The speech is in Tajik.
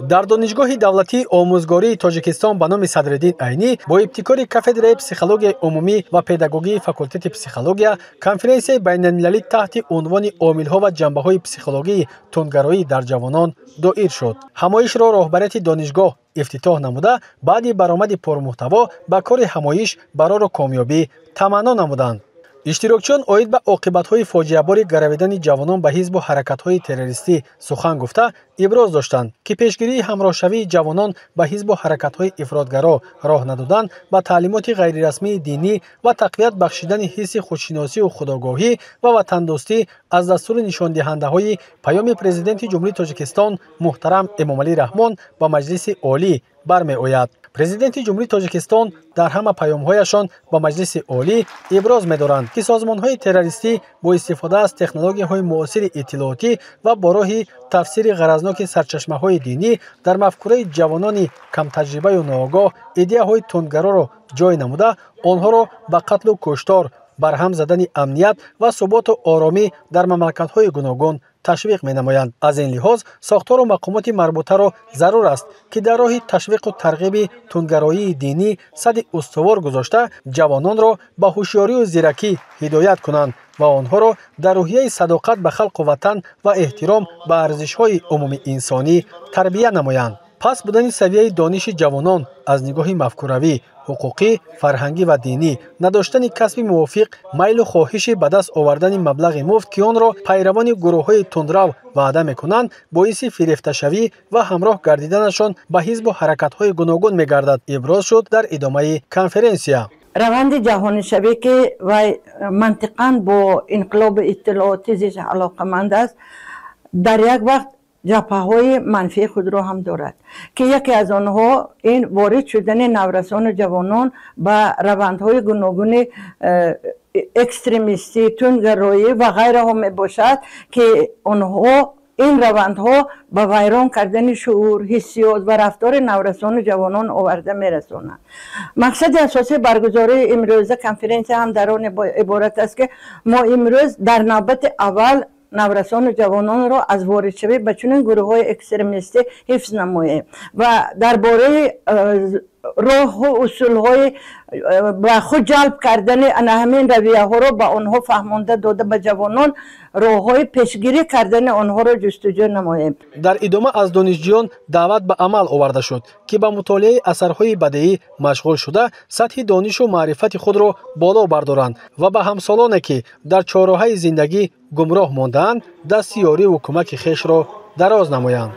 дар донишгоҳи давлатии омӯзгории тоҷикистон ба номи Садриддин Айнӣ бо ибтикори кафедраи психологияи умумӣ ва педагогии факултети психология конференсияи байналмилалӣ таҳти унвони омилҳо ва ҷанбаҳои психологии тунгароӣ дар ҷавонон доир шуд. ҳамоишро роҳбарияти донишгоҳ ифтитоҳ намуда, баъди баромади пурмуҳтаво ба кори ҳамоиш барору комёбӣ таманно намуданд. иштирокчиён оид ба оқибатҳои фоҷиабори гаравидани ҷавонон ба ҳизбу ҳаракатҳои террористӣ сухан гуфта, иброз доштанд, ки пешгирии ҳамроҳшавии ҷавонон ба ҳизбу ҳаракатҳои ифротгаро роҳ надодан, ба таълимоти ғайрирасмии динӣ ва тақвият бахшидани ҳисси худшиносию худогоҳӣ ва ватандӯстӣ аз дастури нишондиҳандаҳои паёми президенти ҷумҳурии Тоҷикистон муҳтарам Эмомалӣ Раҳмон ба Маҷлиси олӣ бармеояд. президенти ҷумҳурии Тоҷикистон дар ҳама паёмҳояшон ба Маҷлиси олӣ иброз медоранд, ки созмонҳои террористӣ бо истифода аз технологияҳои муосири иттилоотӣ ва бо роҳи тафсири ғаразноки сарчашмаҳои динӣ дар мафкураи ҷавонони камтаҷрибаю ноогоҳ идеяҳои тундгароро ҷой намуда, онҳоро ба қатлу куштор, барҳам задани амният ва суботу оромӣ дар мамлакатҳои гуногун ташвиқ менамоянд. аз ин лиҳоз сохтору мақомоти марбутаро зарур аст, ки дар роҳи ташвиқу тарғиби тунгароии динӣ сади устувор гузошта, ҷавононро ба ҳушёрию зиракӣ ҳидоят кунанд ва онҳоро дар рӯҳияи садоқат ба халқу ватан ва эҳтиром ба арзишҳои умуми инсонӣ тарбия намоянд. пас будани савияи дониши ҷавонон аз нигоҳи мафкуравӣ, ҳуқуқӣ, фарҳангӣ ва динӣ, надоштани касби мувофиқ, майлу хоҳиши ба даст овардани маблағи муфт, ки онро пайравони гурӯҳҳои тундрав ваъда мекунанд, боиси фирефташавӣ ва ҳамроҳ гардиданашон ба ҳизбу ҳаракатҳои гуногун мегардад, иброз шуд дар идомаи конференсия. раванди ҷаҳонишавӣ ки вай мантиқан бо инқилоби иттилоотӣ зич алоқаманд аст, дар як вақт ҷабҳаҳои манфии худро ҳам дорад, ки яке аз онҳо ин ворид шудани наврасону ҷавонон ба равандҳои гуногуни экстремистӣ, тунгароӣ ва ғайраҳо мебошад, ки онҳо ин равандҳо ба вайрон кардани шуъур, ҳиссиёт ва рафтори наврасону ҷавонон оварда мерасонанд. мақсади асосии баргузории имрӯза конференсия ҳам дар он иборат аст, ки мо имрӯз дар навбати аввал наврасону ҷавононро аз воридшавӣ ба чунин гурӯҳҳои экстремистӣ ҳифз намоем ва дар бораи роҳу усулҳои ба худ ҷалб кардани ҳамин равияҳоро ба онҳо фаҳмонда дода ба ҷавонон роҳҳои пешгирӣ кардани онҳоро ҷустуҷӯ намоем. дар идома аз донишҷӯён даъват ба амал оварда шуд, ки ба мутолиаи асарҳои бадеӣ машғул шуда, сатҳи донишу маърифати худро боло бардоранд ва ба ҳамсолоне, ки дар чорроҳаи зиндагӣ гумроҳ мондаанд, дасти ёриву кӯмаки хешро дароз намоянд.